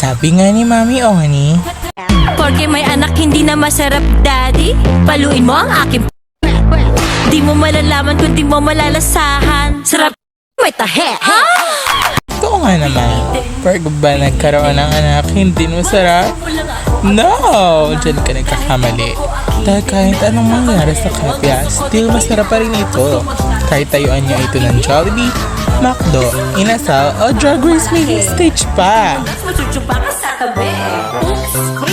Sabi nga ni Mami Oni, Porke may anak hindi na masarap, daddy. Paluin mo ang aking di mo malalaman kung di mo malalasahan. Sarap may tahe. ito nga naman, pag ba nagkaroon ng anak, hindi masarap? No! Diyan ka nagkakamali. Dahil kahit anong mangyari sa kapya, still masarap pa rin ito. Kahit tayuan niyo ito ng Jollibee, McDo, Inasal, o Drag Race main stage pa. Masuchupa ka sa tabi. Oops.